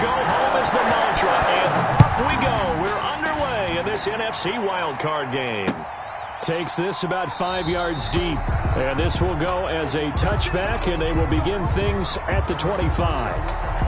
Go home is the mantra, and off we go. We're underway in this NFC wildcard game. Takes this about 5 yards deep. And this will go as a touchback, and they will begin things at the 25.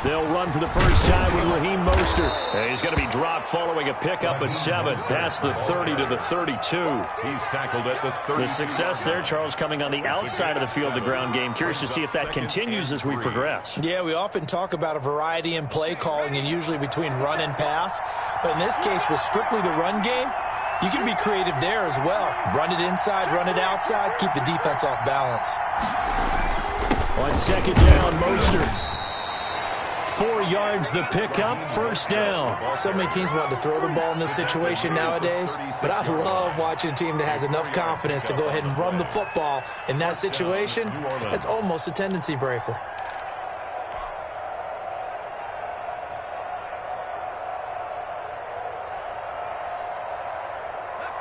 They'll run for the first time with Raheem Mostert. And he's going to be dropped following a pickup of 7 past the 30 to the 32. He's tackled at the 30. The success there, Charles, coming on the outside of the field, the ground game. Curious to see if that continues as we progress. Yeah, we often talk about a variety in play calling and usually between run and pass. But in this case, with strictly the run game, you can be creative there as well. Run it inside, run it outside, keep the defense off balance. On second down, Mostert. 4 yards the pickup, first down. So many teams want to throw the ball in this situation nowadays, but I love watching a team that has enough confidence to go ahead and run the football in that situation. That's almost a tendency breaker.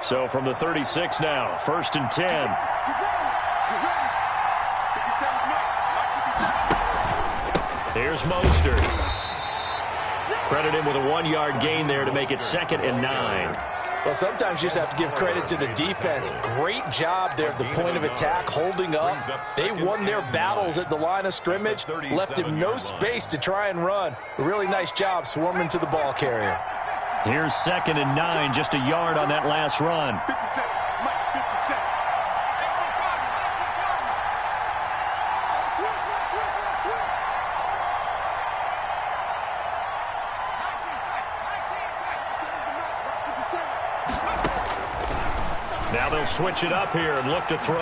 So from the 36 now, first and 10. Here's Mostert. Credit him with a 1-yard gain there to make it 2nd and 9. Well, sometimes you just have to give credit to the defense. Great job there at the point of attack, holding up. They won their battles at the line of scrimmage, left him no space to try and run. A really nice job swarming to the ball carrier. Here's 2nd and 9, just a yard on that last run. Now they'll switch it up here and look to throw.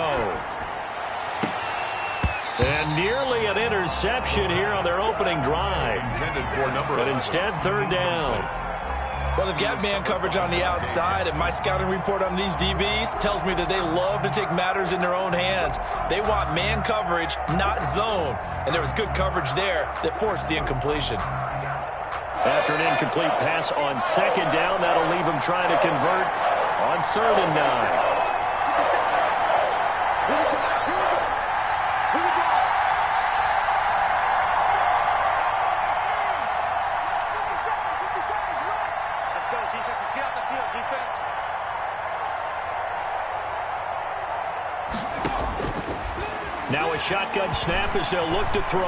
And nearly an interception here on their opening drive. But instead, 3rd down. Well, they've got man coverage on the outside, and my scouting report on these DBs tells me that they love to take matters in their own hands. They want man coverage, not zone. And there was good coverage there that forced the incompletion. After an incomplete pass on 2nd down, that'll leave him trying to convert on 3rd and 9. Now a shotgun snap as they'll look to throw.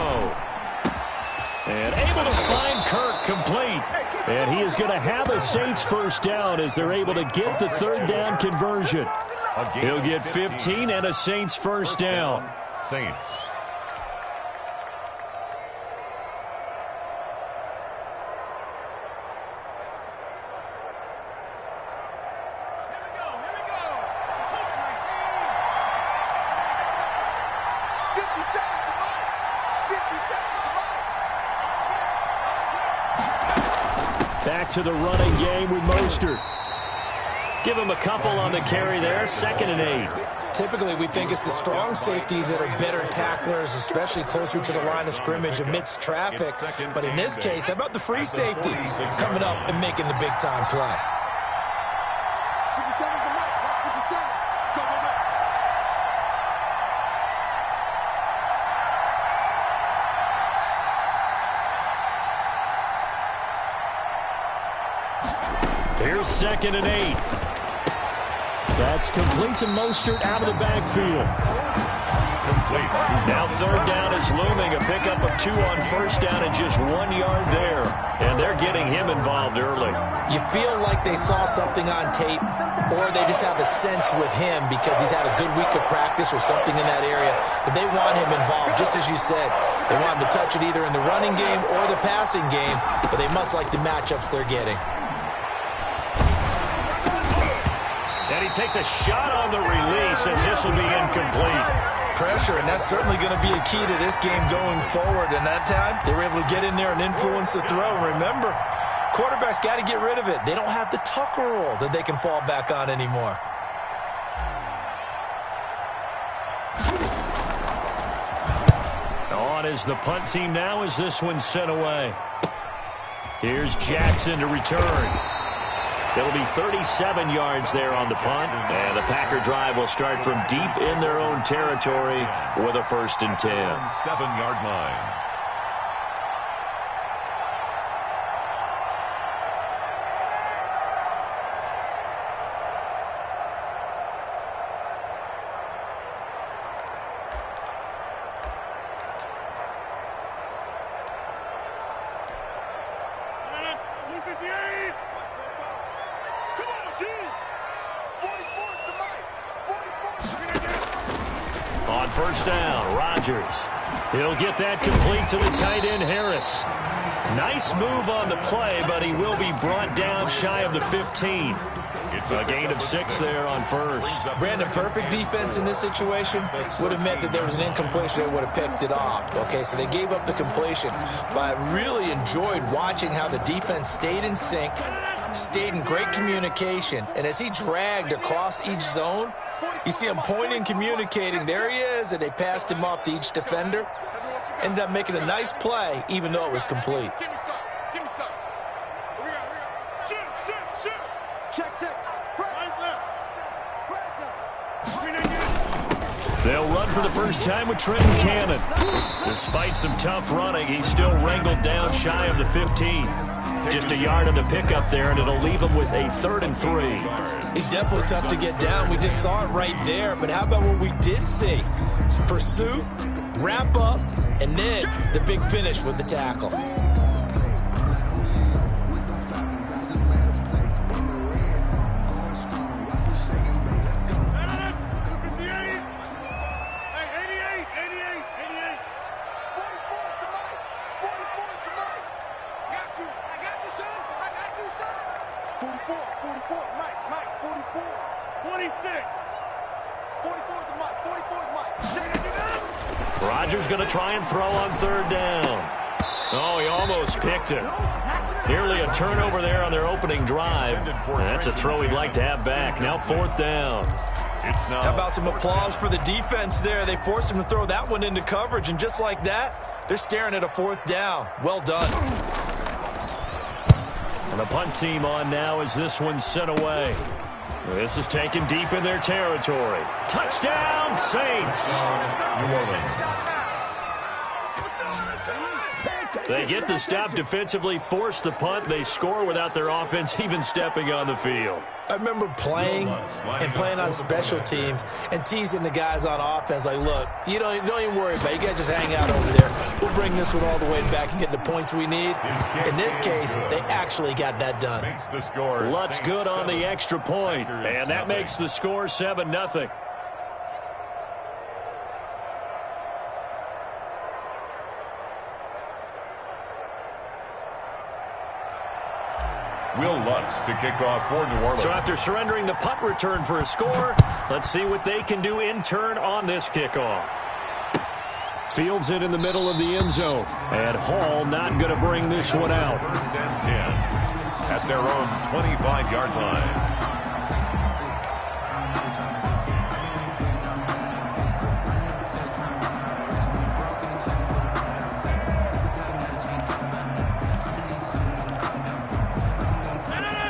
And able to find Kirk complete. And he is going to have a Saints first down as they're able to get the 3rd down conversion. He'll get 15 and a Saints first down. Saints. Back to the running game with Mostert. Give him a couple on the carry there, 2nd and 8. Typically, we think it's the strong safeties that are better tacklers, especially closer to the line of scrimmage amidst traffic. But in this case, how about the free safety coming up and making the big-time play? Here's 2nd and 8. That's complete to Mostert out of the backfield. Now 3rd down is looming. A pickup of 2 on 1st down and just 1 yard there. And they're getting him involved early. You feel like they saw something on tape, or they just have a sense with him because he's had a good week of practice or something in that area that they want him involved. Just as you said, they want him to touch it either in the running game or the passing game, but they must like the matchups they're getting. And he takes a shot on the release as this will be incomplete. Pressure, and that's certainly going to be a key to this game going forward. And that time, they were able to get in there and influence the throw. Remember, quarterbacks got to get rid of it. They don't have the Tucker rule that they can fall back on anymore. On is the punt team now as this one's sent away. Here's Jackson to return. It'll be 37 yards there on the punt. And the Packer drive will start from deep in their own territory with a 1st and 10. 7-yard line. On 1st down, Rodgers. He'll get that complete to the tight end, Harris. Nice move on the play, but he will be brought down shy of the 15. It's a gain of 6 there on 1st. Brandon, perfect defense in this situation would have meant that there was an incompletion. They would have picked it off. Okay, so they gave up the completion. But I really enjoyed watching how the defense stayed in sync, stayed in great communication, and as he dragged across each zone, you see him pointing, communicating. There he is, and they passed him off to each defender. Ended up making a nice play, even though it was complete. Give me some. Give me some. We got. Shoot. Check. They'll run for the first time with Trenton Cannon. Despite some tough running, he's still wrangled down shy of the 15. Just a yard on the pickup there, and it'll leave him with a 3rd and 3. He's definitely tough to get down. We just saw it right there. But how about what we did see? Pursuit, wrap up, and then the big finish with the tackle. Rodgers going to try and throw on 3rd down. Oh, he almost picked it. Nearly a turnover there on their opening drive. That's a throw he'd like to have back. Now 4th down. How about some applause for the defense there? They forced him to throw that one into coverage, and just like that, they're staring at a 4th down. Well done. And the punt team on now as this one's sent away. This is taken deep in their territory. Touchdown, Saints! New Orleans. They get the stop defensively, force the punt. They score without their offense even stepping on the field. I remember playing on special teams and teasing the guys on offense like, look, you don't even worry about it. You guys just hang out over there. We'll bring this one all the way back and get the points we need. In this case, they actually got that done. Lutz good on the extra point, and that makes the score 7-0. Will Lutz to kick off for New Orleans. So after surrendering the punt return for a score, let's see what they can do in turn on this kickoff. Fields it in the middle of the end zone. And Hall not going to bring this one out. 1st and 10 at their own 25-yard line.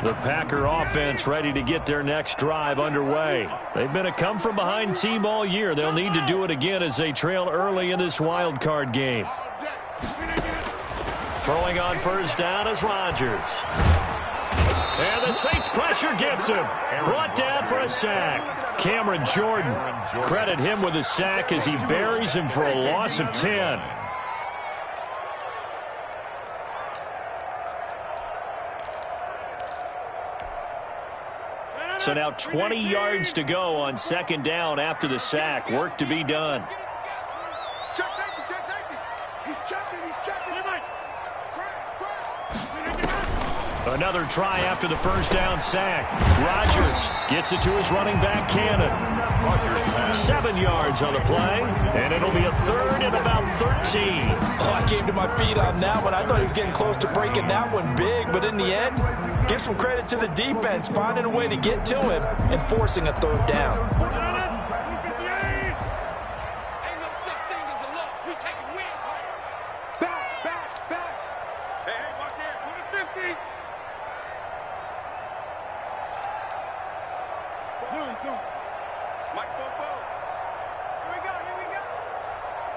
The Packer offense ready to get their next drive underway. They've been a come-from-behind team all year. They'll need to do it again as they trail early in this wild card game. Throwing on 1st down is Rodgers. And the Saints pressure gets him. Brought down for a sack. Cameron Jordan. Credit him with a sack as he buries him for a loss of 10. So now 20 yards to go on 2nd down after the sack. Work to be done. Check safety. He's checking. Another try after the first down sack. Rodgers gets it to his running back, Cannon. 7 yards on the play, and it'll be a third and about 13. Oh, I came to my feet on that one. I thought he was getting close to breaking that one big, but in the end, give some credit to the defense, finding a way to get to him and forcing a third down. Ain't no such thing as a loss. We taking wins. Back. Hey, watch here. Put it 50. Zoom. Mike spoke ball. Here we go.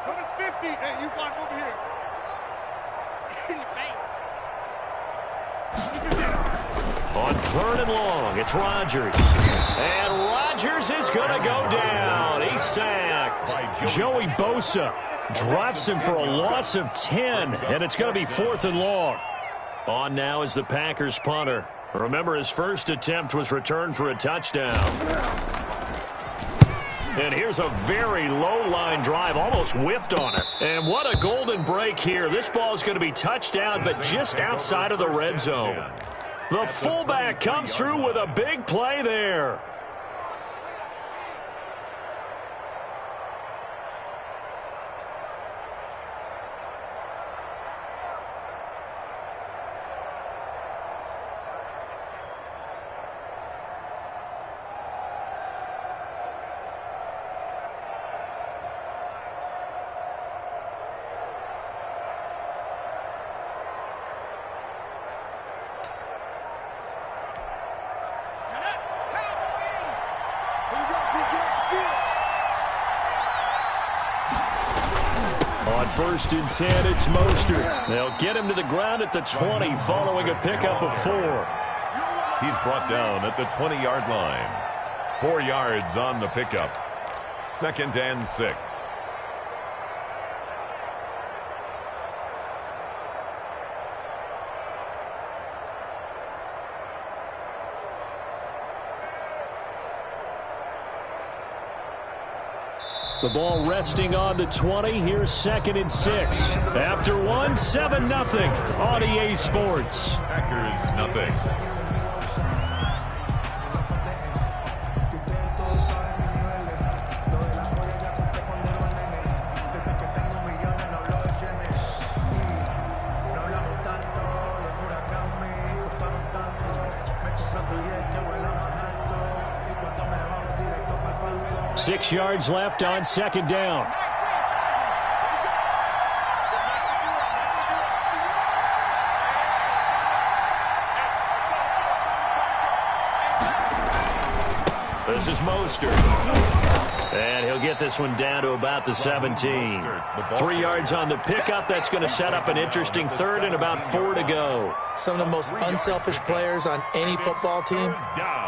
Put it 50. Hey, you block over here. In your face. On third and long, it's Rodgers. And Rodgers is going to go down. He's sacked. Joey Bosa drops him for a loss of 10, and it's going to be 4th and long. On now is the Packers punter. Remember, his first attempt was returned for a touchdown. And here's a very low-line drive, almost whiffed on it. And what a golden break here. This ball is going to be touched down, but just outside of the red zone. The fullback comes through with a big play there. On 1st and 10, it's Mostert. They'll get him to the ground at the 20 following a pickup of 4. He's brought down at the 20-yard line. 4 yards on the pickup. 2nd and 6. The ball resting on the 20. Here's 2nd and 6. After 1, 7-0 on EA Sports. Packers nothing. Six yards left on 2nd down. This is Mostert. And he'll get this one down to about the 17. 3 yards on the pickup. That's going to set up an interesting third and about 4 to go. Some of the most unselfish players on any football team,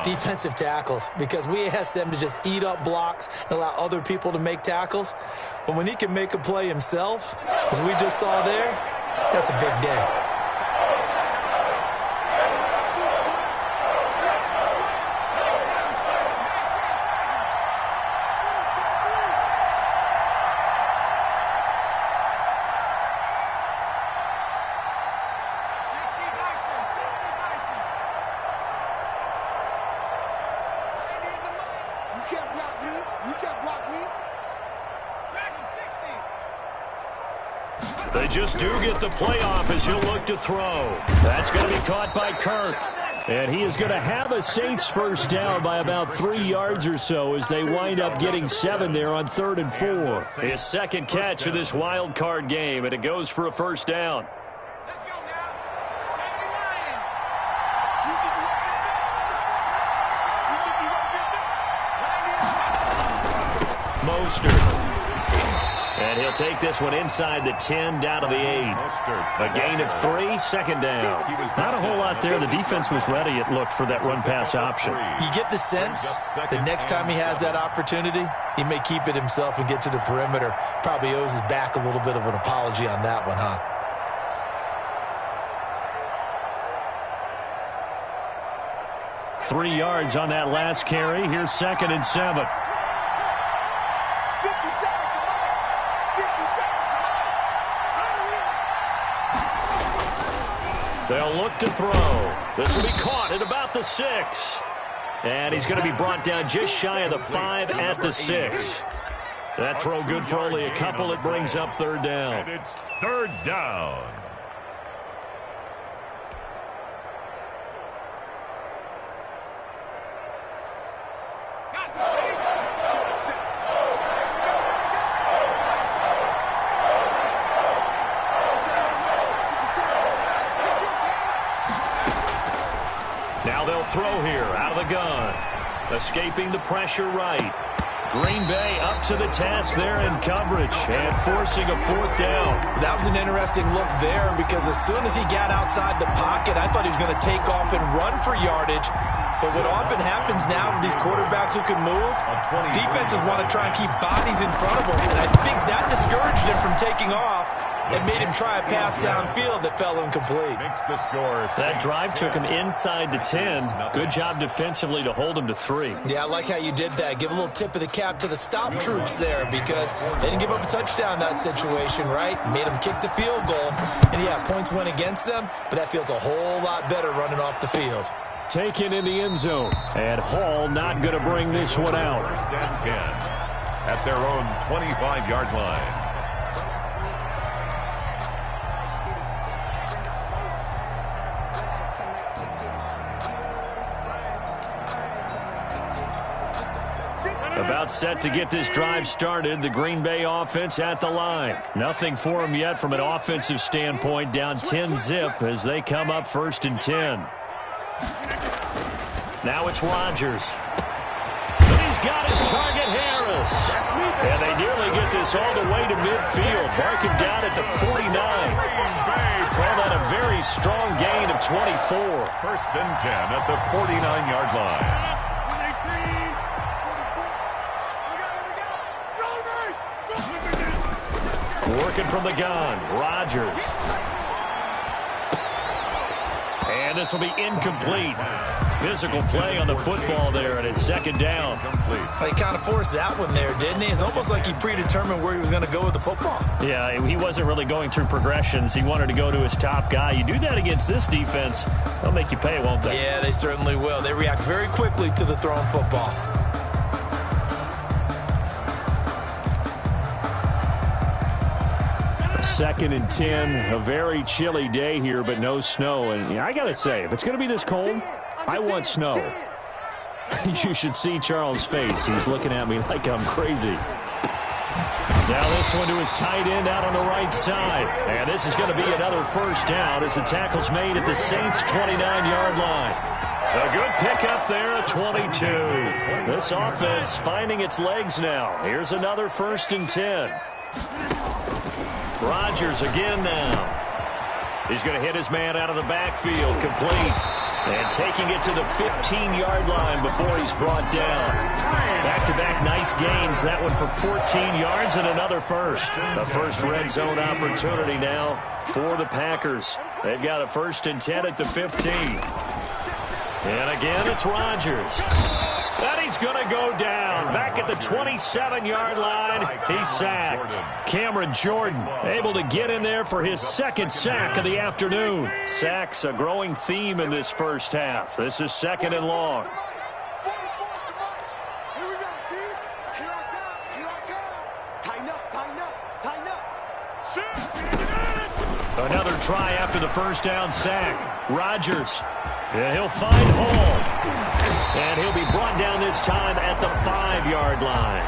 defensive tackles, because we ask them to just eat up blocks and allow other people to make tackles. But when he can make a play himself, as we just saw there, that's a big day. They just do get the playoff as he'll look to throw. That's going to be caught by Kirk. And he is going to have a Saints first down by about 3 yards or so as they wind up getting 7 there on 3rd and 4. His second catch of this wild card game, and it goes for a first down. Let's go now. Mostert. And he'll take this one inside the 10 down to the 8. A gain of 3, 2nd down. Not a whole lot there. The defense was ready, it looked, for that run-pass option. You get the sense that next time he has that opportunity, he may keep it himself and get to the perimeter. Probably owes his back a little bit of an apology on that one, huh? Three yards on that last carry. Here's 2nd and 7. They'll look to throw. This will be caught at about the 6. And he's going to be brought down just shy of the 5 at the 6. That throw good for only a couple. It brings up third down. And it's third down. Now they'll throw here out of the gun. Escaping the pressure right. Green Bay up to the task there in coverage and forcing a fourth down. That was an interesting look there because as soon as he got outside the pocket, I thought he was going to take off and run for yardage. But what often happens now with these quarterbacks who can move, defenses want to try and keep bodies in front of them. And I think that discouraged him from taking off and made him try a pass downfield that fell incomplete. Makes the score. That drive took him inside the 10. Good job defensively to hold him to 3. Yeah, I like how you did that. Give a little tip of the cap to the stop troops there because they didn't give up a touchdown in that situation, right? Made them kick the field goal. And, yeah, points went against them, but that feels a whole lot better running off the field. Taken in the end zone. And Hall not going to bring this one out. First and 10 at their own 25-yard line. About set to get this drive started. The Green Bay offense at the line. Nothing for them yet from an offensive standpoint. Down 10-zip as they come up first and 10. Now it's Rodgers. And he's got his target, Harris. And they nearly get this all the way to midfield. Mark him down at the 49. Call that a very strong gain of 24. First and 10 at the 49-yard line. Working from the gun, Rodgers. And this will be incomplete. Physical play on the football there, and it's second down. He kind of forced that one there, didn't he? It's almost like he predetermined where he was going to go with the football. Yeah, he wasn't really going through progressions. He wanted to go to his top guy. You do that against this defense, they'll make you pay, won't they? Yeah, they certainly will. They react very quickly to the thrown football. Second and 10, a very chilly day here, but no snow. And I got to say, if it's going to be this cold, I want snow. You should see Charles' face. He's looking at me like I'm crazy. Now this one to his tight end out on the right side. And this is going to be another first down as the tackle's made at the Saints' 29-yard line. A good pickup there at 22. This offense finding its legs now. Here's another first and 10. Rodgers again now. He's going to hit his man out of the backfield, complete. And taking it to the 15-yard line before he's brought down. Back-to-back nice gains. That one for 14 yards and another first. The first red zone opportunity now for the Packers. They've got a first and 10 at the 15. And again, it's Rodgers. And he's going to go down. Back at the 27-yard line, he's sacked. Cameron Jordan able to get in there for his second sack of the afternoon. Sacks a growing theme in this first half. This is second and long. Another try after the first down sack. Rodgers. And he'll find Hall. And he'll be brought down this time at the 5-yard line.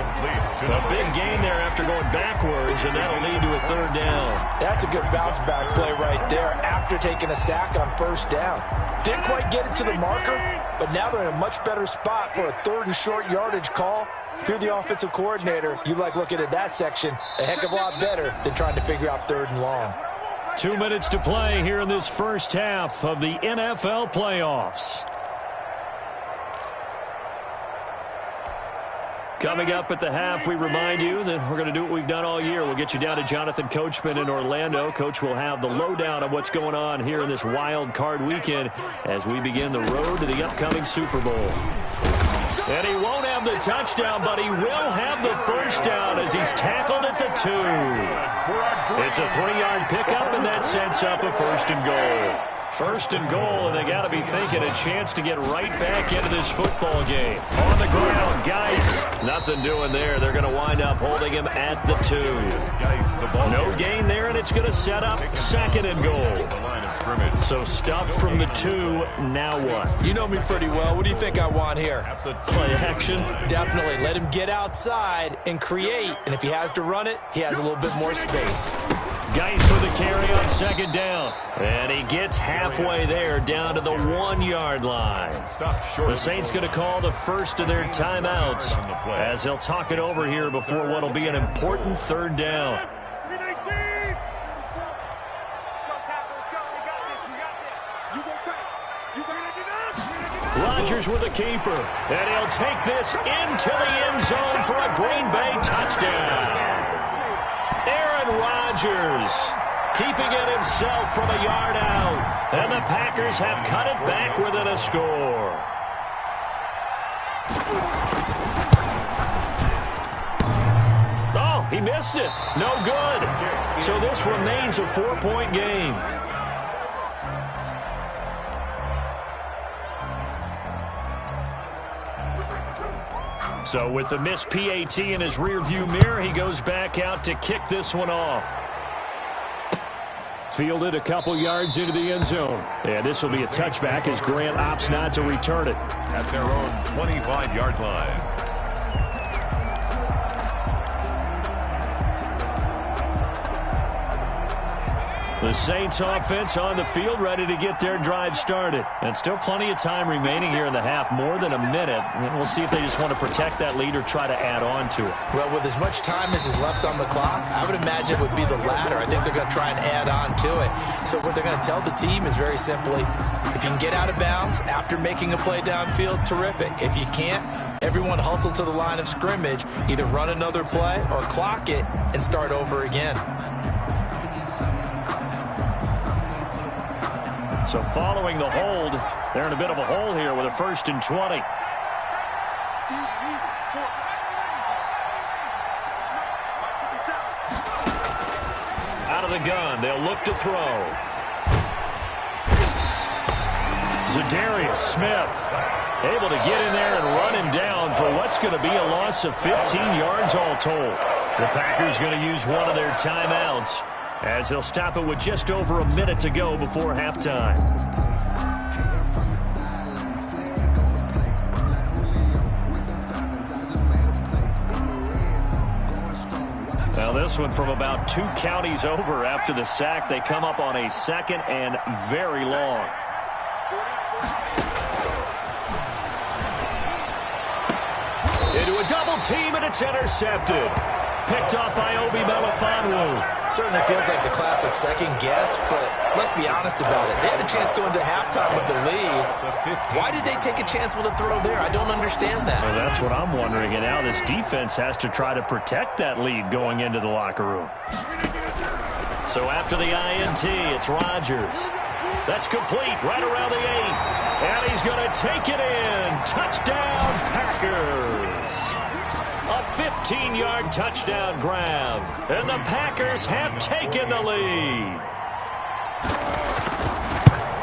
A big gain there after going backwards, and that'll lead to a third down. That's a good bounce-back play right there after taking a sack on first down. Didn't quite get it to the marker, but now they're in a much better spot for a third and short yardage call. If you're the offensive coordinator, you like looking at that section a heck of a lot better than trying to figure out third and long. 2 minutes to play here in this first half of the NFL playoffs. Coming up at the half, we remind you that we're going to do what we've done all year. We'll get you down to Jonathan Coachman in Orlando. Coach will have the lowdown of what's going on here in this wild card weekend as we begin the road to the upcoming Super Bowl. And he won't have the touchdown, but he will have the first down as he's tackled at the 2. It's a 3-yard pickup, and that sets up a first and goal. First and goal, and they got to be thinking a chance to get right back into this football game. On the ground, Geis. Nothing doing there. They're going to wind up holding him at the 2. No gain there, and it's going to set up second and goal. So stuffed from the 2. Now what? You know me pretty well. What do you think I want here? Play action. Definitely. Let him get outside and create. And if he has to run it, he has a little bit more space. Geis with a carry on second down. And he gets halfway there down to the 1-yard line. The Saints going to call the first of their timeouts as they'll talk it over here before what will be an important third down. Rodgers with a keeper. And he'll take this into the end zone for a Green Bay touchdown. Aaron Rodgers keeping it himself from a yard out. And the Packers have cut it back within a score. Oh, he missed it. No good. So this remains a 4-point game. So with the missed PAT in his rearview mirror, he goes back out to kick this one off. Fielded a couple yards into the end zone. And this will be a touchback as Grant opts not to return it. At their own 25-yard line. The Saints offense on the field ready to get their drive started. And still plenty of time remaining here in the half, more than a minute. And we'll see if they just want to protect that lead or try to add on to it. Well, with as much time as is left on the clock, I would imagine it would be the latter. I think they're going to try and add on to it. So what they're going to tell the team is very simply, if you can get out of bounds after making a play downfield, terrific. If you can't, everyone hustle to the line of scrimmage, either run another play or clock it and start over again. So following the hold, they're in a bit of a hole here with a 1st and 20. Out of the gun, they'll look to throw. Za'Darius Smith able to get in there and run him down for what's going to be a loss of 15 yards all told. The Packers going to use one of their timeouts, as they'll stop it with just over a minute to go before halftime. Now this one from about 2 counties over after the sack. They come up on a 2nd and very long. Into a double team, and it's intercepted. Picked off by Obi Melifonwu. Certainly feels like the classic second guess, but let's be honest about it. They had a chance going to halftime with the lead. Why did they take a chance with a throw there? I don't understand that. Well, that's what I'm wondering. And now this defense has to try to protect that lead going into the locker room. So after the INT, it's Rodgers. That's complete right around the 8. And he's going to take it in. Touchdown, Packers. A 15-yard touchdown grab. And the Packers have taken the lead.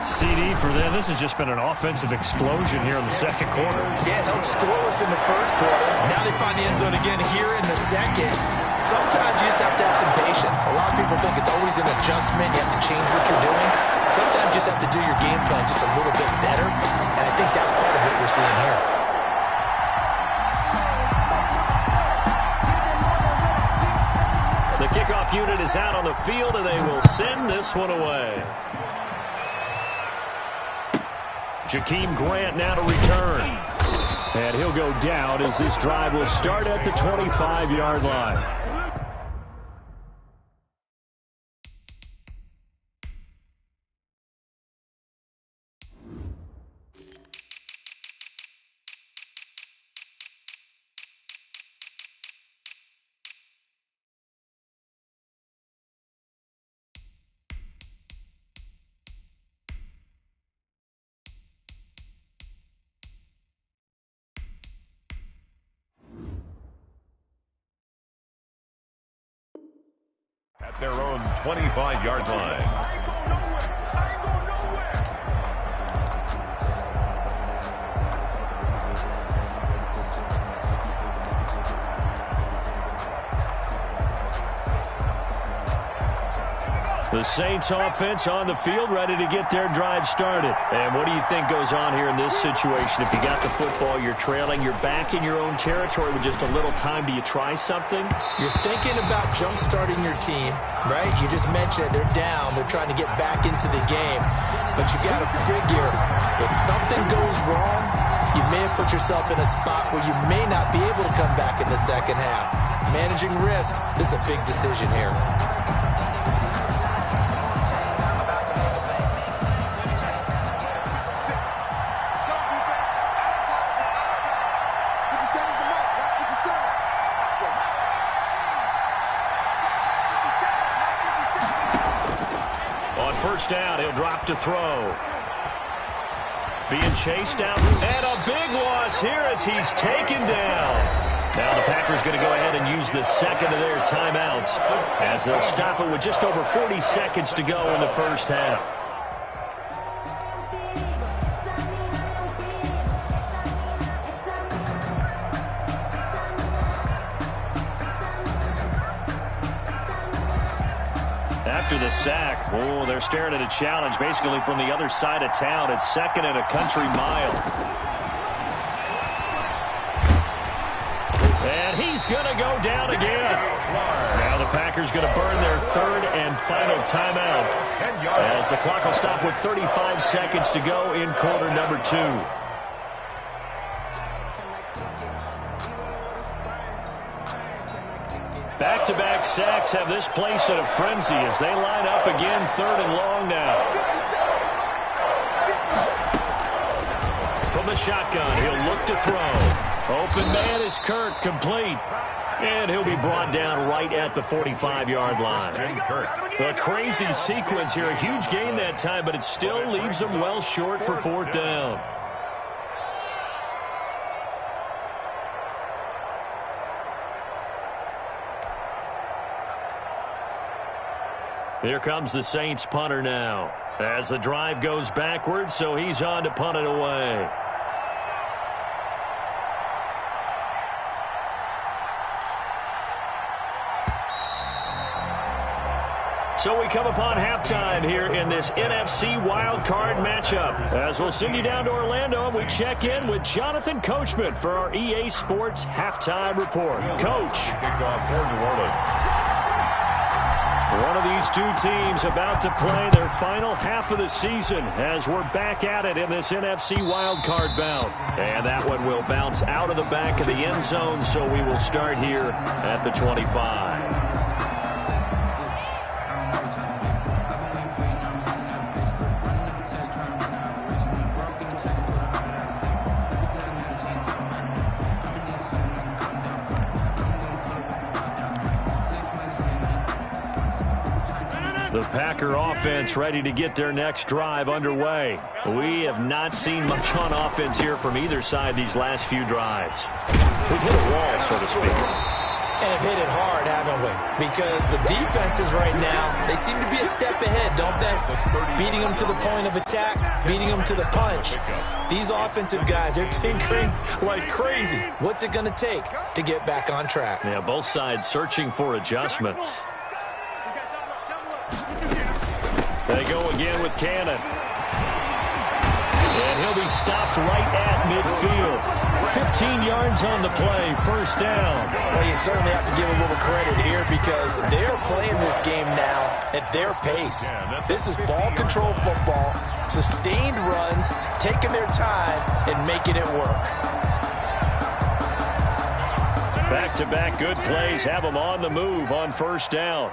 CD for them. This has just been an offensive explosion here in the second quarter. Yeah, held scoreless in the first quarter. Now they find the end zone again here in the second. Sometimes you just have to have some patience. A lot of people think it's always an adjustment. You have to change what you're doing. Sometimes you just have to do your game plan just a little bit better. And I think that's part of what we're seeing here. The kickoff unit is out on the field, and they will send this one away. Jakeem Grant now to return. And he'll go down as this drive will start at the 25-yard line. At their own 25-yard line. The Saints offense on the field, ready to get their drive started. And what do you think goes on here in this situation? If you got the football, you're trailing, you're back in your own territory with just a little time. Do you try something? You're thinking about jump-starting your team, right? You just mentioned it. They're down. They're trying to get back into the game. But you got to figure, if something goes wrong, you may have put yourself in a spot where you may not be able to come back in the second half. Managing risk, this is a big decision here. First down, he'll drop to throw. Being chased down, and a big loss here as he's taken down. Now the Packers going to go ahead and use the second of their timeouts as they'll stop it with just over 40 seconds to go in the first half. After the sack, they're staring at a challenge basically from the other side of town. It's second and a country mile. And he's going to go down again. Now the Packers going to burn their third and final timeout as the clock will stop with 35 seconds to go in quarter number 2. Back-to-back sacks have this place in a frenzy as they line up again, third and long now. From the shotgun, he'll look to throw. Open man is Kirk, complete. And he'll be brought down right at the 45-yard line. A crazy sequence here, a huge gain that time, but it still leaves them well short for fourth down. Here comes the Saints punter now as the drive goes backwards, so he's on to punt it away. So we come upon halftime here in this NFC wildcard matchup. As we'll send you down to Orlando, and we check in with Jonathan Coachman for our EA Sports Halftime Report. Coach. Kickoff for New Orleans. One of these two teams about to play their final half of the season as we're back at it in this NFC wildcard bout. And that one will bounce out of the back of the end zone, so we will start here at the 25. The Packer offense ready to get their next drive underway. We have not seen much on offense here from either side these last few drives. We've hit a wall, so to speak. And have hit it hard, haven't we? Because the defenses right now, they seem to be a step ahead, don't they? Beating them to the point of attack, beating them to the punch. These offensive guys, they're tinkering like crazy. What's it going to take to get back on track? Yeah, both sides searching for adjustments. They go again with Cannon. And he'll be stopped right at midfield. 15 yards on the play, first down. Well, you certainly have to give a little credit here because they're playing this game now at their pace. This is ball control football, sustained runs, taking their time and making it work. Back-to-back good plays have them on the move on first down.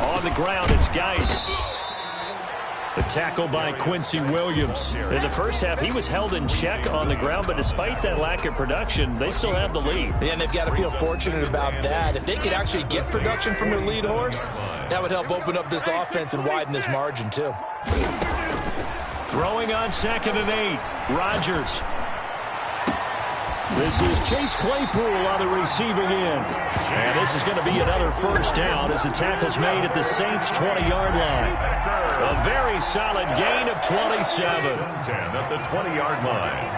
On the ground, it's Geis. The tackle by Quincy Williams. In the first half, he was held in check on the ground, but despite that lack of production, they still have the lead. And they've got to feel fortunate about that. If they could actually get production from their lead horse, that would help open up this offense and widen this margin, too. Throwing on 2nd and 8. Rodgers. This is Chase Claypool on the receiving end. And this is going to be another first down as the tackle's made at the Saints' 20-yard line. A very solid gain of 27. 10 at the 20-yard line.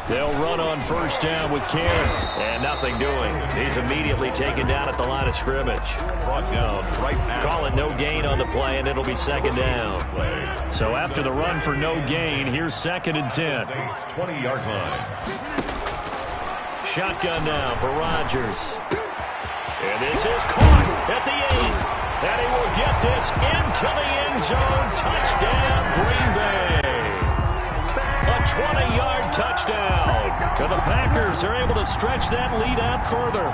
They'll run on first down with Ken. And nothing doing. He's immediately taken down at the line of scrimmage. Brought down right now. Call it no gain on the play, and it'll be second down. So after the run for no gain, here's 2nd and 10. Saints 20-yard line. Shotgun now for Rodgers. And this is caught at the 8. And he will get this into the end zone. Touchdown, Green Bay. A 20-yard touchdown. And the Packers are able to stretch that lead out further.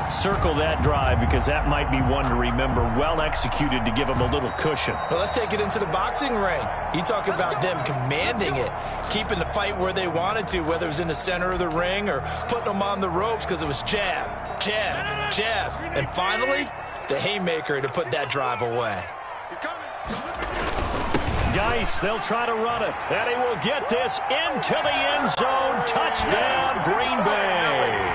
Circle that drive because that might be one to remember. Well executed to give them a little cushion. Well, let's take it into the boxing ring. You talk about them commanding it, keeping the fight where they wanted to, whether it was in the center of the ring or putting them on the ropes because it was jab, jab, jab. And finally, the haymaker to put that drive away. Geis, they'll try to run it. And he will get this into the end zone. Touchdown, Green Bay.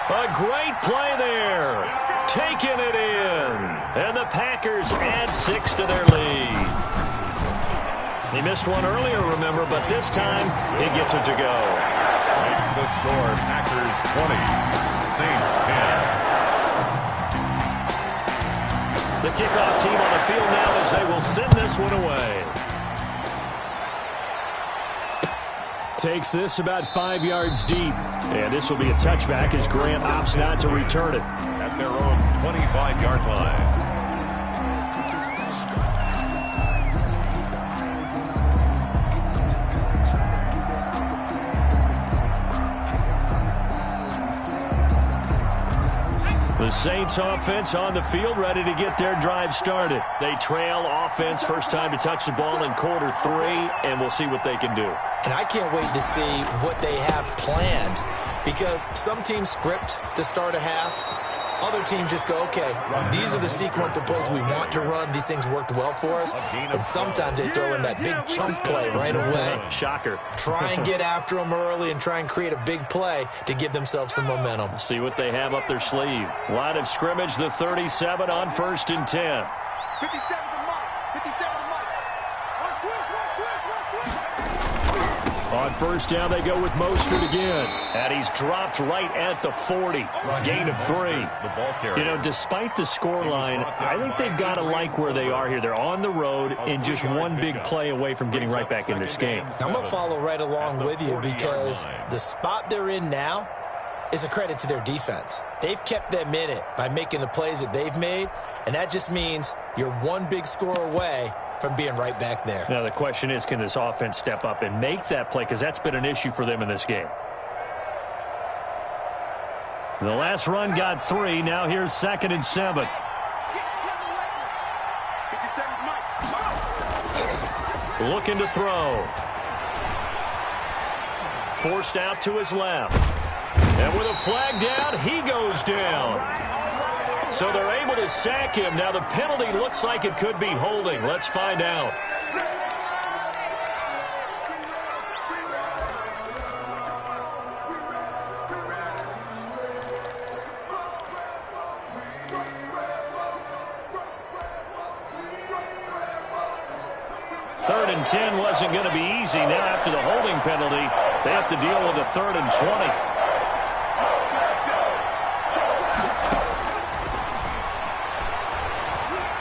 A great play there. Taking it in. And the Packers add 6 to their lead. He missed one earlier, remember, but this time he gets it to go. Makes the score Packers 20, Saints 10. The kickoff team on the field now as they will send this one away. Takes this about 5 yards deep. And this will be a touchback as Grant opts not to return it. At their own 25-yard line. The Saints offense on the field, ready to get their drive started. They trail offense, first time to touch the ball in quarter 3, and we'll see what they can do. And I can't wait to see what they have planned because some teams script to start a half. Other teams just go, okay, these are the sequence of plays we want to run. These things worked well for us. And sometimes they throw in that big chunk play right away. Shocker. Try and get after them early and try and create a big play to give themselves some momentum. See what they have up their sleeve. Line of scrimmage, the 37 on 1st and 10. 57 to Mike. 57 to Mike. One twist. On first down, they go with Mostert again. And he's dropped right at the 40. Gain of 3. The ball carrier. You know, despite the scoreline, I think they've got to like where they are here. They're on the road and just one big play away from getting right back in this game. I'm going to follow right along with you because the spot they're in now is a credit to their defense. They've kept them in it by making the plays that they've made, and that just means you're one big score away from being right back there. Now, the question is, can this offense step up and make that play? Because that's been an issue for them in this game. The last run got 3. Now here's 2nd and 7. 57 Mike. Looking to throw. Forced out to his left. And with a flag down, he goes down. So they're able to sack him. Now the penalty looks like it could be holding. Let's find out. Third and 10 wasn't going to be easy. Now after the holding penalty, they have to deal with a 3rd and 20.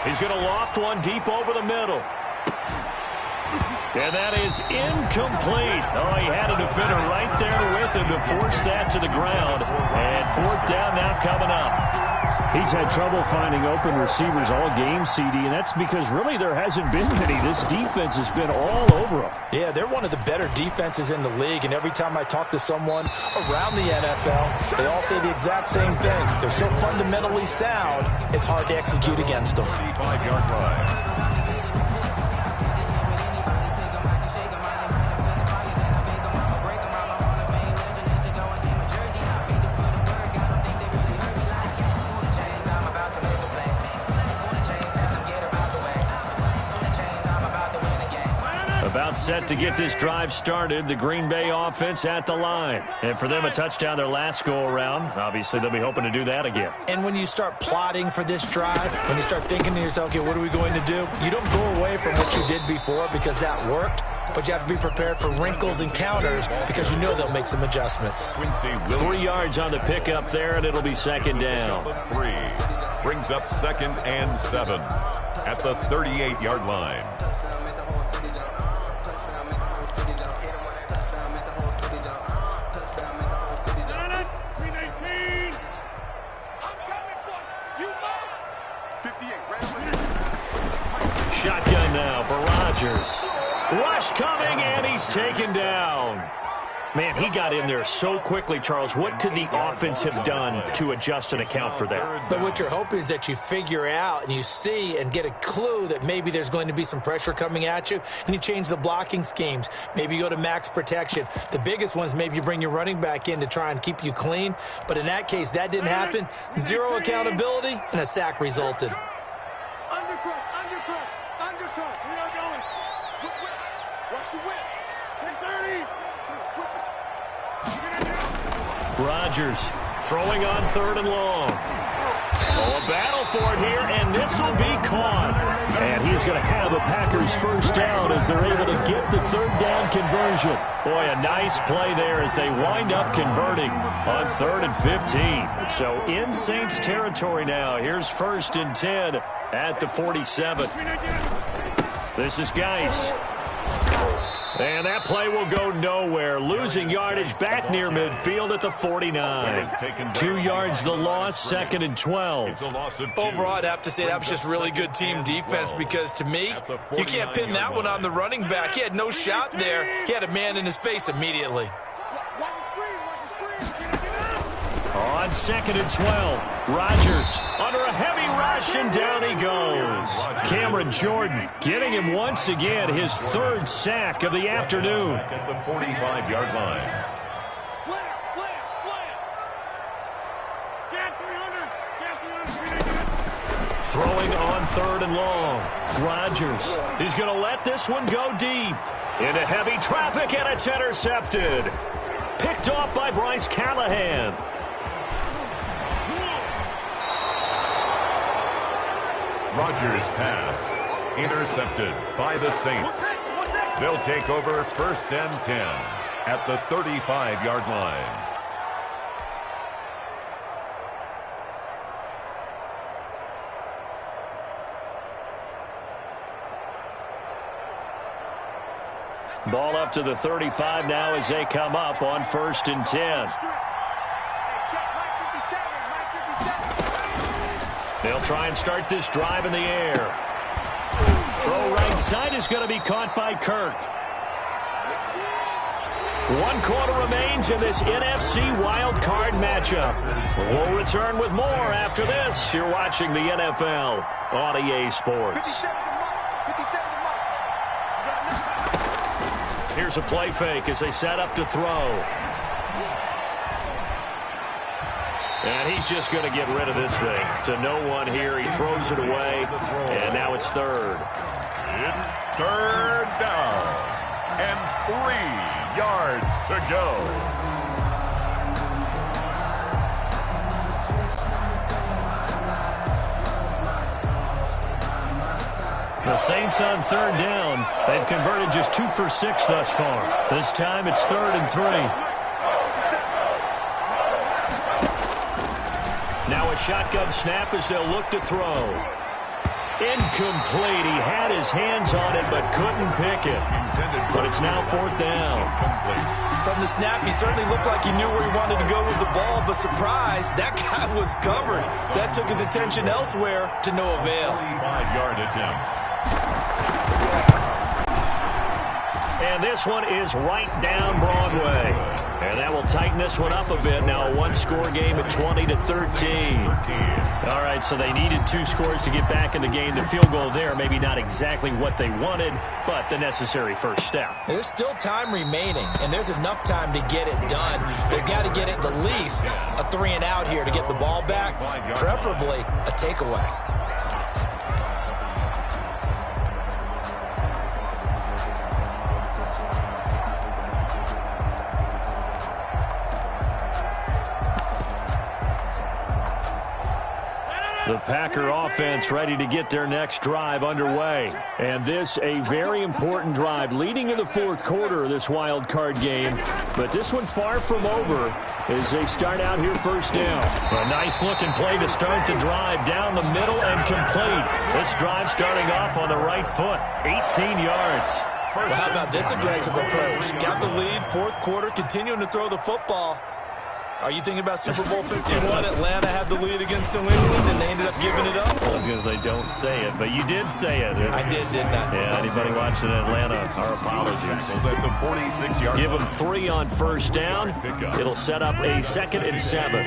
He's going to loft one deep over the middle. And that is incomplete. Oh, he had a defender right there with him to force that to the ground. And 4th down now coming up. He's had trouble finding open receivers all game, CD, and that's because really there hasn't been many. This defense has been all over him. Yeah, they're one of the better defenses in the league, and every time I talk to someone around the NFL, they all say the exact same thing. They're so fundamentally sound, it's hard to execute against them. 35-yard line. About set to get this drive started. The Green Bay offense at the line. And for them, a touchdown their last go-around. Obviously, they'll be hoping to do that again. And when you start plotting for this drive, when you start thinking to yourself, okay, what are we going to do? You don't go away from what you did before because that worked, but you have to be prepared for wrinkles and counters because you know they'll make some adjustments. 3 yards on the pickup there, and it'll be second down. 3 brings up 2nd and 7 at the 38-yard line. Shotgun now for Rodgers. Rush coming, and he's taken down. Man, he got in there so quickly, Charles. What could the offense have done to adjust and account for that? But what you're hoping is that you figure out and you see and get a clue that maybe there's going to be some pressure coming at you, and you change the blocking schemes. Maybe you go to max protection. The biggest one is maybe you bring your running back in to try and keep you clean. But in that case, that didn't happen. Zero accountability, and a sack resulted. Rodgers throwing on 3rd and long. Oh, a battle for it here, and this will be caught. And he's going to have a Packers first down as they're able to get the 3rd down conversion. Boy, a nice play there as they wind up converting on 3rd and 15. So in Saints territory now. Here's 1st and 10 at the 47. This is Geis. And that play will go nowhere. Losing yardage back near midfield at the 49. 2 yards the loss, 2nd and 12. Overall, I'd have to say that was just really good team defense because, to me, you can't pin that one on the running back. He had no shot there. He had a man in his face immediately. On 2nd and 12, Rodgers under a heavy rush, and down he goes. Cameron Jordan getting him once again his 3rd sack of the afternoon. At the 45-yard line. Slam. Get 300. Throwing on 3rd and long. Rodgers, he's going to let this one go deep. Into heavy traffic, and it's intercepted. Picked off by Bryce Callahan. Rodgers' pass intercepted by the Saints. They'll take over 1st and 10 at the 35-yard line. Ball up to the 35 now as they come up on 1st and 10. They'll try and start this drive in the air. Throw right side is going to be caught by Kirk. 1 quarter remains in this NFC wild card matchup. We'll return with more after this. You're watching the NFL on EA Sports. Here's a play fake as they set up to throw. And he's just going to get rid of this thing to no one here. He throws it away, and now it's 3rd. It's 3rd down and 3 yards to go. The Saints on 3rd down. They've converted just 2 for 6 thus far. This time it's 3rd and 3. Now a shotgun snap as they'll look to throw. Incomplete. He had his hands on it but couldn't pick it. But it's now 4th down. From the snap, he certainly looked like he knew where he wanted to go with the ball, but surprise, that guy was covered. So that took his attention elsewhere to no avail. 5-yard attempt. And this one is right down Broadway. And that will tighten this one up a bit. Now a 1-score game at 20-13. All right, so they needed 2 scores to get back in the game. The field goal there, maybe not exactly what they wanted, but the necessary first step. There's still time remaining, and there's enough time to get it done. They've got to get at the least a 3-and-out here to get the ball back, preferably a takeaway. Packer offense ready to get their next drive underway. And this a very important drive leading in the fourth quarter of this wild card game. But this one far from over as they start out here first down. A nice looking play to start the drive down the middle and complete. This drive starting off on the right foot. 18 yards. Well, how about this aggressive approach? Got the lead, fourth quarter, continuing to throw the football. Are you thinking about Super Bowl 51? Atlanta had the lead against New England, and they ended up giving it up? I was going to say, don't say it, but you did say it. I did, didn't I? Yeah, anybody watching Atlanta, our apologies. At the 46-yard Give them 3 on first down. It'll set up a 2nd and 7.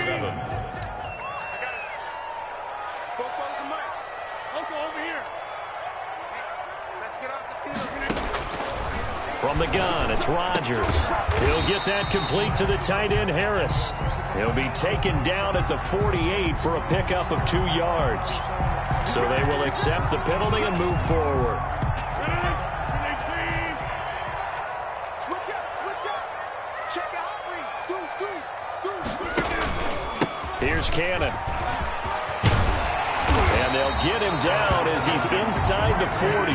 From the gun, it's Rodgers. He'll get that complete to the tight end, Harris. He'll be taken down at the 48 for a pickup of 2 yards. So they will accept the penalty and move forward. Switch up. Check out. Here's Cannon. And they'll get him down as he's inside the 40.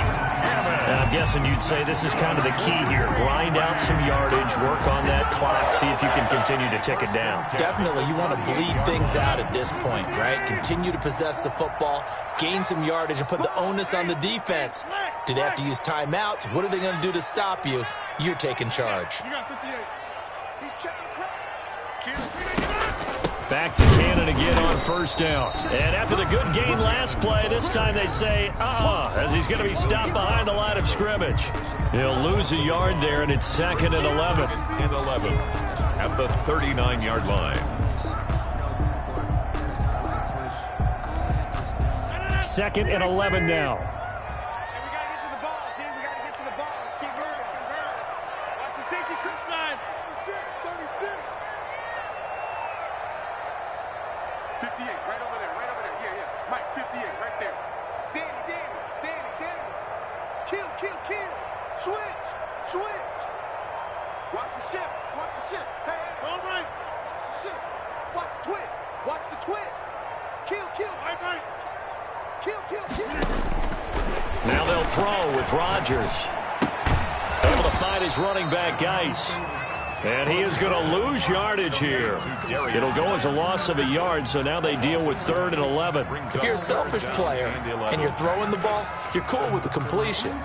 And I'm guessing you'd say this is kind of the key here. Grind out some yardage, work on that clock, see if you can continue to tick it down. Definitely, you want to bleed things out at this point, right? Continue to possess the football, gain some yardage, and put the onus on the defense. Do they have to use timeouts? What are they going to do to stop you? You're taking charge. You got 58. He's checking crack. Back to Cannon again on first down. And after the good gain last play, this time they say, as he's going to be stopped behind the line of scrimmage. He'll lose a yard there, and it's 2nd and 11. and 11 at the 39-yard line. 2nd and 11 now. We got to get to the ball, team. We got to get to the ball. Let's keep moving. Watch the safety quick side. 36. 58, right over there. Yeah. Mike, 58, right there. Danny. Kill. Switch. Watch the shift. Hey. All right. Watch the shift. Watch the twist. Kill. Right. Kill. Now they'll throw with Rodgers. Able to find his running back, Geis. And he is going to lose yardage here. It'll go as a loss of a yard, so now they deal with 3rd and 11. If you're a selfish player and you're throwing the ball, you're cool with the completion.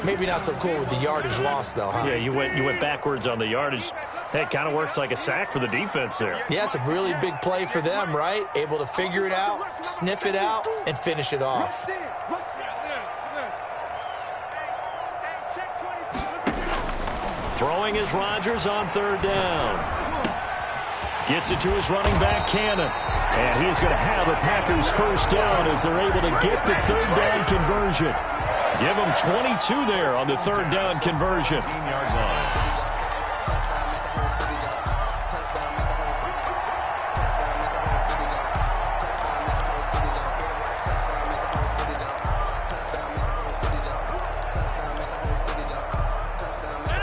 Maybe not so cool with the yardage loss, though, huh? Yeah, you went backwards on the yardage. Hey, it kind of works like a sack for the defense there. Yeah, it's a really big play for them, right? Able to figure it out, sniff it out, and finish it off. Throwing is Rodgers on 3rd down. Gets it to his running back, Cannon. And he's going to have a Packers first down as they're able to get the 3rd down conversion. Give them 22 there on the 3rd down conversion. 15-yard line.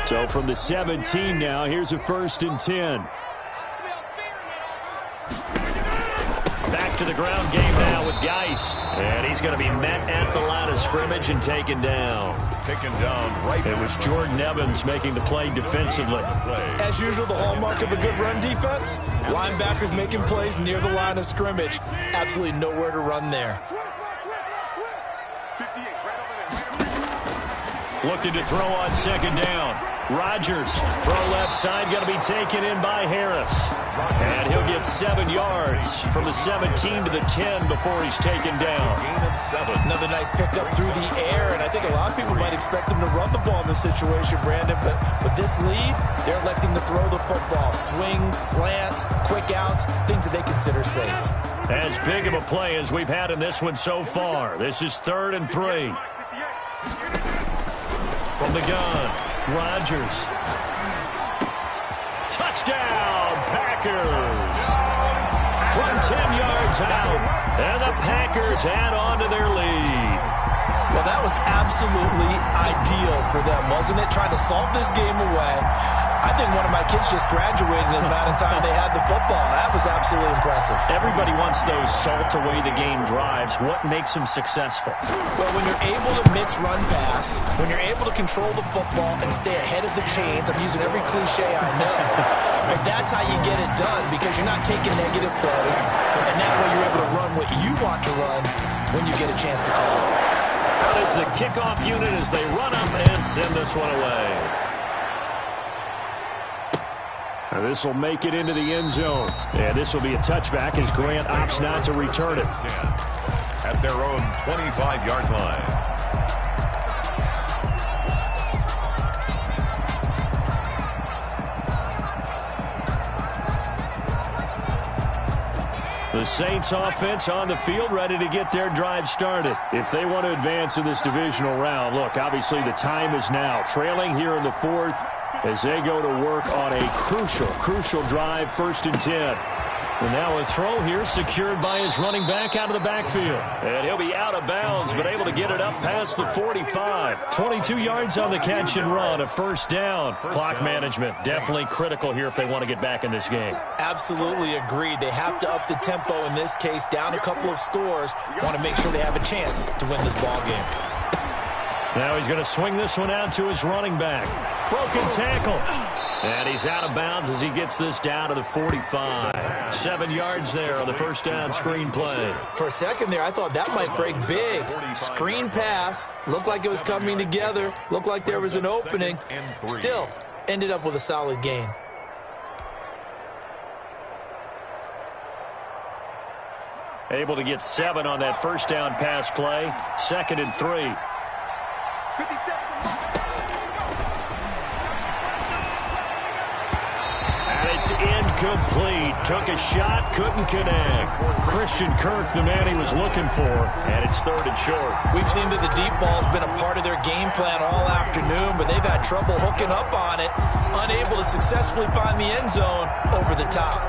So from the 17 now, here's a 1st and 10. Back to the ground game now with Geis. And he's going to be met at the line of scrimmage and taken down. Right. It was Jordan Evans making the play defensively. As usual, the hallmark of a good run defense, linebackers making plays near the line of scrimmage. Absolutely nowhere to run there. Looking to throw on 2nd down. Rodgers, throw left side, going to be taken in by Harris. And he'll get 7 yards from the 17 to the 10 before he's taken down. Gain of 7. Another nice pickup through the air, and I think a lot of people might expect him to run the ball in this situation, Brandon, but with this lead, they're electing to throw the football. Swings, slants, quick outs, things that they consider safe. As big of a play as we've had in this one so far. This is 3rd and 3. From the gun, Rodgers. Touchdown, Packers. From 10 yards out, and the Packers add on to their lead. Well, that was absolutely ideal for them, wasn't it? Trying to salt this game away. I think one of my kids just graduated in the amount of time they had the football. That was absolutely impressive. Everybody wants those salt-away-the-game drives. What makes them successful? Well, when you're able to mix run-pass, when you're able to control the football and stay ahead of the chains, I'm using every cliche I know, but that's how you get it done because you're not taking negative plays, and that way you're able to run what you want to run when you get a chance to call it. That is the kickoff unit as they run up and send this one away. This will make it into the end zone. And this will be a touchback as Grant opts not to return it. At their own 25-yard line. The Saints offense on the field ready to get their drive started. If they want to advance in this divisional round, look, obviously the time is now. Trailing here in the fourth as they go to work on a crucial drive, 1st and 10. And now a throw here secured by his running back out of the backfield. And he'll be out of bounds, but able to get it up past the 45. 22 yards on the catch and run, a 1st down. Clock management, definitely critical here if they want to get back in this game. Absolutely agreed. They have to up the tempo in this case, down a couple of scores. Want to make sure they have a chance to win this ball game. Now he's going to swing this one out to his running back. Broken tackle. And he's out of bounds as he gets this down to the 45. 7 yards there on the 1st down screen play. For a second there, I thought that might break big. Screen pass. Looked like it was coming together. Looked like there was an opening. Still, ended up with a solid gain. Able to get 7 on that 1st down pass play. 2nd and 3. It's incomplete. Took a shot, couldn't connect. Christian Kirk, the man he was looking for, and it's 3rd and short. We've seen that the deep ball's been a part of their game plan all afternoon, but they've had trouble hooking up on it, unable to successfully find the end zone over the top.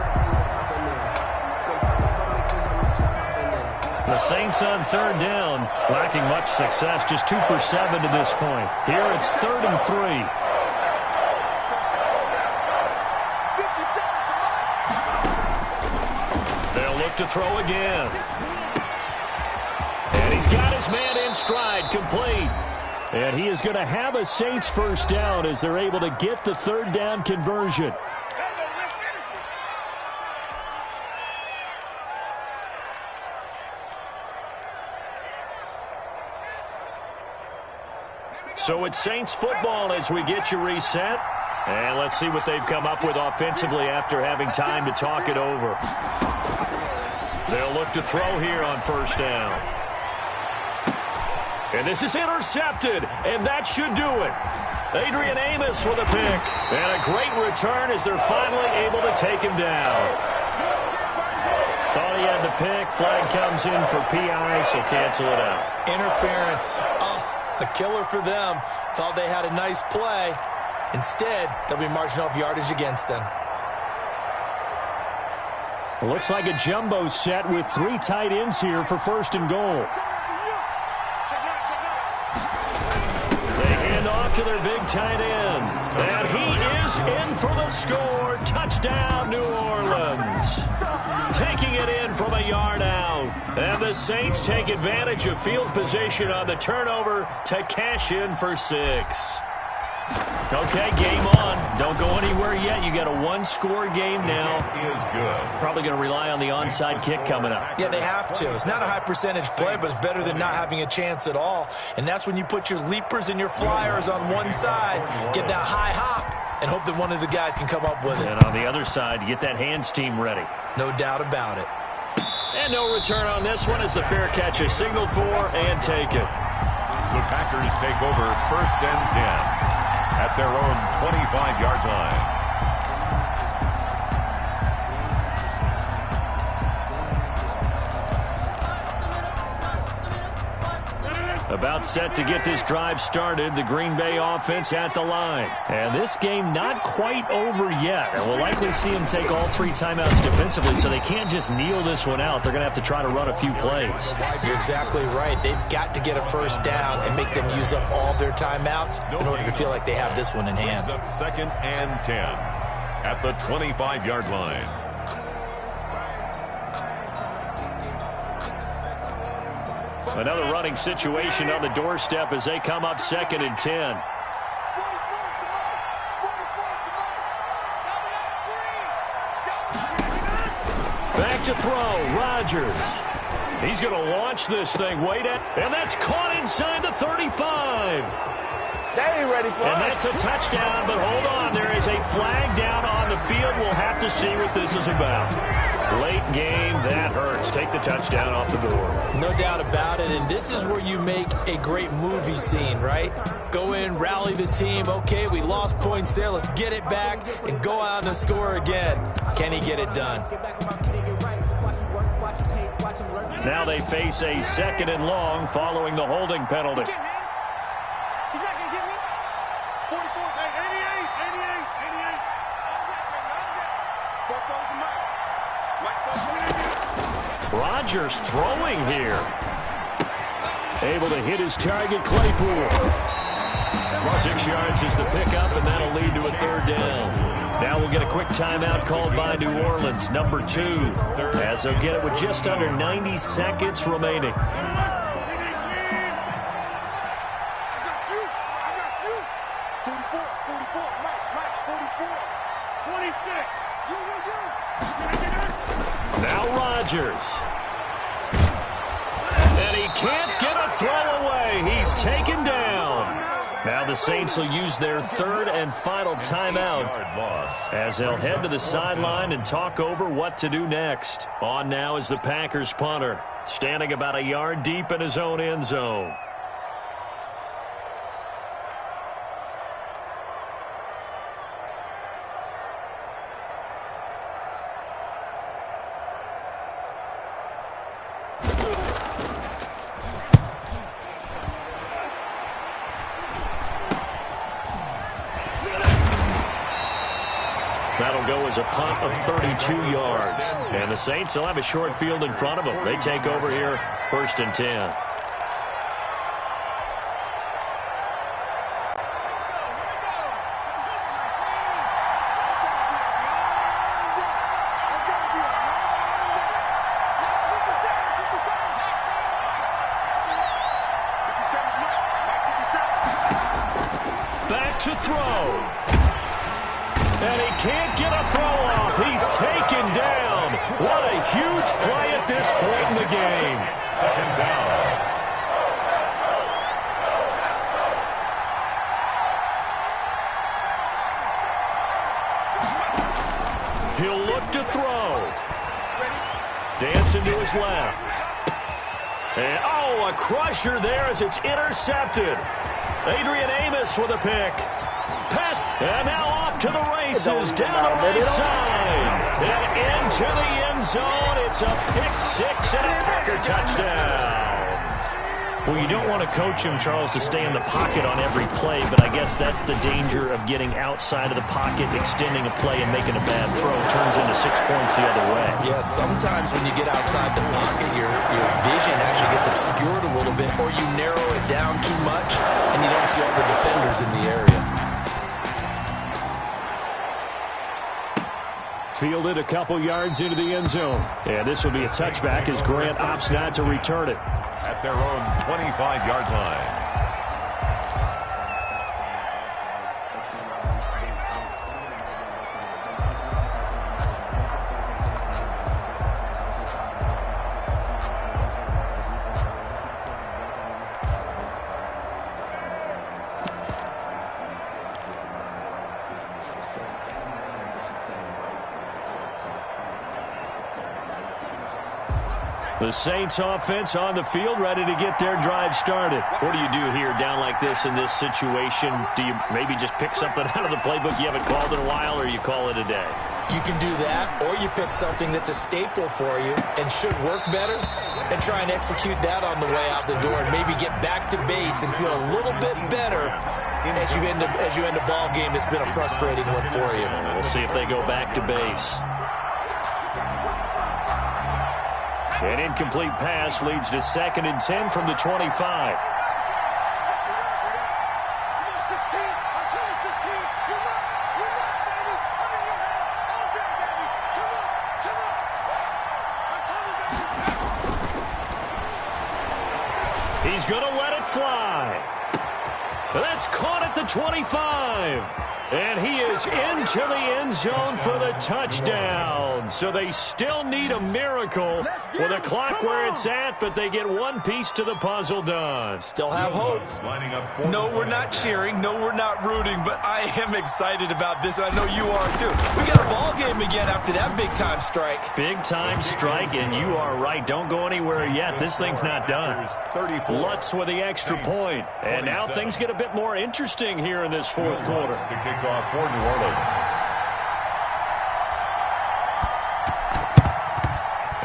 The Saints on 3rd down, lacking much success, just 2 for 7 to this point. Here it's 3rd and 3. To throw again. And he's got his man in stride, complete. And he is going to have a Saints 1st down as they're able to get the 3rd down conversion. So it's Saints football as we get you reset. And let's see what they've come up with offensively after having time to talk it over. They'll look to throw here on 1st down. And this is intercepted, and that should do it. Adrian Amos with a pick. And a great return as they're finally able to take him down. Thought he had the pick. Flag comes in for PI, so cancel it out. Interference. Oh, a killer for them. Thought they had a nice play. Instead, they'll be marching off yardage against them. Looks like a jumbo set with 3 tight ends here for 1st and goal. They hand off to their big tight end. And he is in for the score. Touchdown, New Orleans. Taking it in from a yard out. And the Saints take advantage of field position on the turnover to cash in for 6. Okay, game on. Don't go anywhere yet. You got a 1-score game now. Is good. Probably going to rely on the onside kick coming up. Yeah, they have to. It's not a high percentage play, but it's better than not having a chance at all. And that's when you put your leapers and your flyers on one side, get that high hop, and hope that one of the guys can come up with it. And on the other side, get that hands team ready. No doubt about it. And no return on this one as the fair catch is signaled for and taken. The Packers take over 1st and 10. At their own 25-yard line. About set to get this drive started, the Green Bay offense at the line. And this game not quite over yet. And we'll likely see them take all 3 timeouts defensively, so they can't just kneel this one out. They're going to have to try to run a few plays. You're exactly right. They've got to get a first down and make them use up all their timeouts in order to feel like they have this one in hand. Up 2nd and 10 at the 25-yard line. Another running situation on the doorstep as they come up 2nd and 10. Back to throw, Rodgers. He's going to launch this thing, wait at, and that's caught inside the 35. They ain't ready for And that's a touchdown, but hold on, there is a flag down on the field. We'll have to see what this is about. Late game, that hurts. Take the touchdown off the board. No doubt about it, and this is where you make a great movie scene, right? Go in, rally the team. Okay, we lost points there. Let's get it back and go out and score again. Can he get it done? Now they face a 2nd and long following the holding penalty. He's not going to get me. 44, 88. Rodgers throwing here. Able to hit his target, Claypool. 6 yards is the pickup, and that'll lead to a 3rd down. Now we'll get a quick timeout called by New Orleans, number 2, as they'll get it with just under 90 seconds remaining. Now Rodgers. And he can't get a throw away. He's taken down. Now the Saints will use their 3rd and final timeout as they'll head to the sideline and talk over what to do next. On now is the Packers punter, standing about a yard deep in his own end zone. That'll go as a punt of 32 yards. And the Saints will have a short field in front of them. They take over here, 1st and 10. Back to throw. And he can't get a throw off. He's taken down. What a huge play at this point in the game. 2nd down. He'll look to throw. Dancing to his left. And, oh, a crusher there as it's intercepted. Adrian Amos with a pick. Pass. And now off to the races, down the right side. And into the end zone. It's a pick-6 and a Packer touchdown. Well, you don't want to coach him, Charles, to stay in the pocket on every play, but I guess that's the danger of getting outside of the pocket, extending a play, and making a bad throw. It turns into 6 points the other way. Yeah, sometimes when you get outside the pocket, your vision actually gets obscured a little bit, or you narrow it down too much, and you don't see all the defenders in the area. Fielded a couple yards into the end zone. And this will be a touchback as Grant opts not to return it. At their own 25-yard line. The Saints offense on the field, ready to get their drive started. What do you do here down like this in this situation? Do you maybe just pick something out of the playbook you haven't called in a while, or you call it a day? You can do that, or you pick something that's a staple for you and should work better and try and execute that on the way out the door and maybe get back to base and feel a little bit better as you end a ball game that's been a frustrating one for you. We'll see if they go back to base. An incomplete pass leads to 2nd and 10 from the 25. He's going to let it fly. That's caught at the 25. And he is into the end zone for the touchdown. So they still need a miracle with the clock where it's at, but they get one piece to the puzzle done. Still have hope. No, we're not cheering. No, we're not rooting, but I am excited about this, and I know you are too. We got a ball game again after that big-time strike. Big-time strike, and you are right. Don't go anywhere yet. This thing's not done. Lutz with the extra point. And now things get a bit more interesting here in this fourth quarter. Off for New Orleans.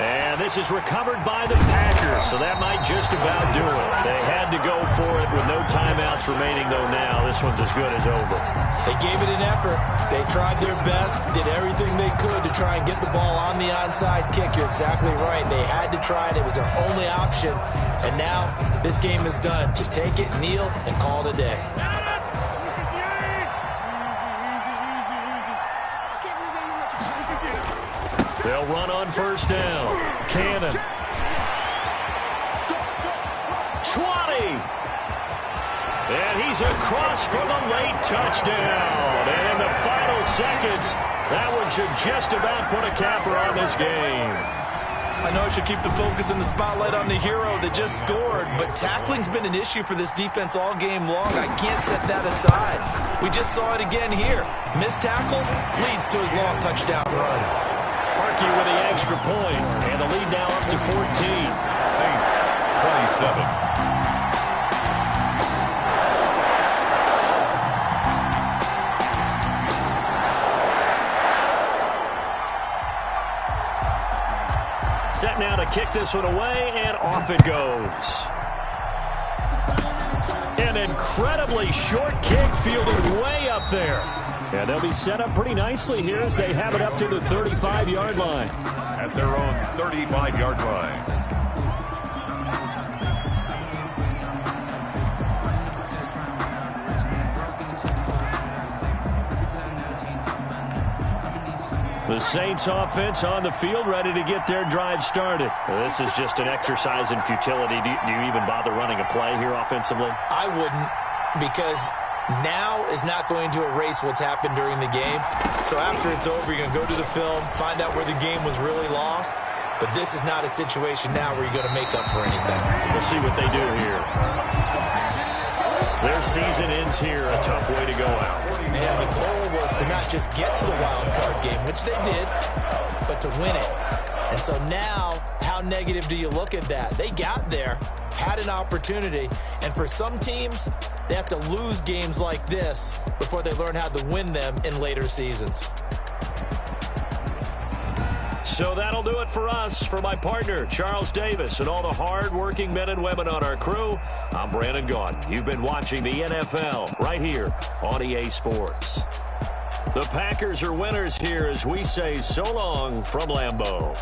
And this is recovered by the Packers, so that might just about do it. They had to go for it with no timeouts remaining, though now this one's as good as over. They gave it an effort. They tried their best, did everything they could to try and get the ball on the onside kick. You're exactly right. They had to try it. It was their only option. And now this game is done. Just take it, kneel, and call it a day. They'll run on first down. Cannon. 20. And he's across for the late touchdown. And in the final seconds, that one should just about put a capper on this game. I know I should keep the focus and the spotlight on the hero that just scored, but tackling's been an issue for this defense all game long. I can't set that aside. We just saw it again here. Missed tackles leads to his long touchdown run. Parkey with the extra point, and the lead now up to 14. Saints, 27. Set now to kick this one away, and off it goes. An incredibly short kick fielded way up there. And they'll be set up pretty nicely here as they have it up to the 35-yard line. At their own 35-yard line. The Saints offense on the field, ready to get their drive started. This is just an exercise in futility. Do you even bother running a play here offensively? I wouldn't, because now is not going to erase what's happened during the game. So after it's over, you're going to go to the film, find out where the game was really lost. But this is not a situation now where you're going to make up for anything. We'll see what they do here. Their season ends here, a tough way to go out. And the goal was to not just get to the wild card game, which they did, but to win it. And so now, how negative do you look at that? They got there, had an opportunity, and for some teams, they have to lose games like this before they learn how to win them in later seasons. So that'll do it for us. For my partner, Charles Davis, and all the hard-working men and women on our crew, I'm Brandon Gaudin. You've been watching the NFL right here on EA Sports. The Packers are winners here as we say so long from Lambeau.